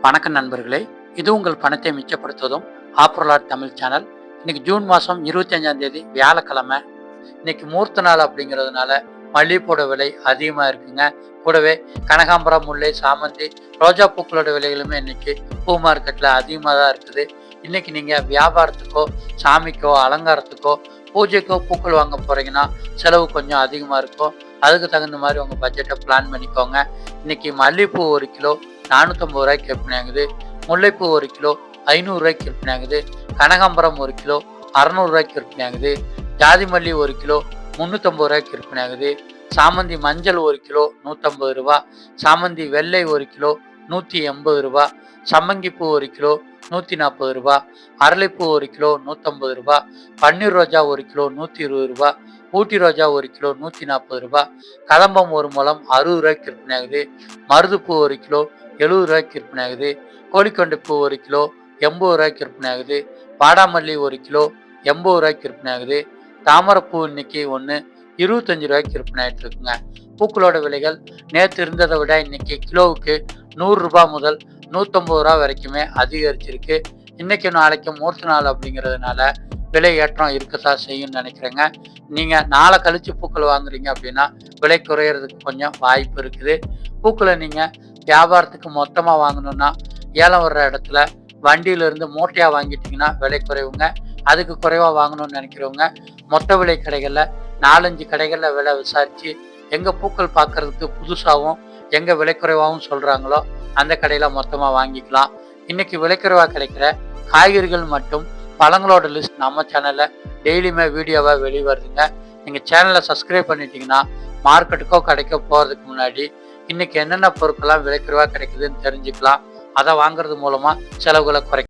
வணக்கம் நண்பர்களே, இது உங்கள் பணத்தை மிச்சப்படுத்துவதும் ஆப்ரலாட் தமிழ் சேனல். இன்னைக்கு ஜூன் மாதம் 25ஆம் தேதி வியாழக்கிழமை. இன்னைக்கு மூர்த்த நாள் அப்படிங்கிறதுனால மல்லிகைப்பூட விலை அதிகமாக இருக்குங்க. கூடவே கனகாம்பரம், முல்லை, சாமந்தி, ரோஜா பூக்களோட விலைகளுமே இன்னைக்கு பூ மார்க்கெட்டில் அதிகமாக தான் இருக்குது. இன்னைக்கு நீங்கள் வியாபாரத்துக்கோ, சாமிக்கோ, அலங்காரத்துக்கோ, பூஜைக்கோ பூக்கள் வாங்க போகிறீங்கன்னா செலவு கொஞ்சம் அதிகமாக இருக்கும். அதுக்கு தகுந்த மாதிரி உங்கள் பட்ஜெட்டை பிளான் பண்ணிக்கோங்க. இன்னைக்கு மல்லிகைப்பூ 1 கிலோ 450 ரூபாய்க்கு விற்பனை ஆகுது. முல்லைப்பூ 1 கிலோ 500 ரூபாய்க்கு விற்பனை ஆகுது. கனகாம்பரம் 1 கிலோ 600 ரூபாய்க்கு விற்பனை ஆகுது. ஜாதி மல்லி 1 கிலோ 350 ரூபாய்க்கு விற்பனை ஆகுது. சாமந்தி மஞ்சள் 1 கிலோ 150 ரூபா. சாமந்தி வெள்ளை 1 கிலோ 180 ரூபா. சம்மங்கிப்பூ 1 கிலோ 140 ரூபா. அரளிப்பூ 1 கிலோ 150 ரூபா. பன்னீர் ரோஜா 1 கிலோ 120 ரூபா. ஊட்டி ரோஜா 1 கிலோ 140 ரூபா. கதம்பம் 1 முழம் 60 ரூபாய்க்கு விற்பனை ஆகுது. மருதுப்பூ 1 கிலோ 70 ரூபாய்க்கு விற்பனை ஆகுது. கோழிக்கொண்டைப்பூ 1 கிலோ 80 ரூபாய்க்கு விற்பனை ஆகுது. வாடாமல்லி 1 கிலோ 80 ரூபாய்க்கு விற்பனை ஆகுது. தாமரைப்பூ இன்னைக்கு ஒன்று 25 ரூபாய்க்கு விற்பனை ஆகிட்டு இருக்குங்க. பூக்களோட விலைகள் நேற்று இருந்ததை விட இன்னைக்கு கிலோவுக்கு 100 ரூபாய் முதல் 150 ரூபா வரைக்குமே அதிகரிச்சிருக்கு. இன்னைக்கு நாளைக்கு மூர்த்த நாள் அப்படிங்கிறதுனால விலை ஏற்றம் இருக்கத்தான் செய்யும்னு நினைக்கிறேங்க. நீங்கள் நாளை கழிச்சு பூக்கள் வாங்குறீங்க அப்படின்னா விலை குறையிறதுக்கு கொஞ்சம் வாய்ப்பு இருக்குது. பூக்களை நீங்கள் வியாபாரத்துக்கு மொத்தமாக வாங்கணும்னா ஏலம் வர்ற இடத்துல வண்டியிலிருந்து மூட்டையாக வாங்கிட்டீங்கன்னா விலை குறைவுங்க. அதுக்கு குறைவாக வாங்கணும்னு நினைக்கிறவங்க மொத்த விலை கடைகளில் 4-5 கடைகளில் விலை விசாரித்து எங்கே பூக்கள் பார்க்கறதுக்கு புதுசாகவும் எங்கே விலை குறைவாகவும் சொல்கிறாங்களோ அந்த கடையில் மொத்தமாக வாங்கிக்கலாம். இன்றைக்கி விலை குறைவாக கிடைக்கிற காய்கறிகள் மற்றும் பழங்களோட லிஸ்ட் நம்ம சேனலில் டெய்லியுமே வீடியோவாக வெளிவருதுங்க. நீங்கள் சேனலை சப்ஸ்கிரைப் பண்ணிட்டீங்கன்னா மார்க்கெட்டுக்கோ கடைக்கோ போகிறதுக்கு முன்னாடி இன்னைக்கு என்னென்ன பொருட்கள்லாம் விலை குறைவாக கிடைக்குதுன்னு தெரிஞ்சுக்கலாம். அதை வாங்குறது மூலமாக செலவுகளை குறைக்கலாம்.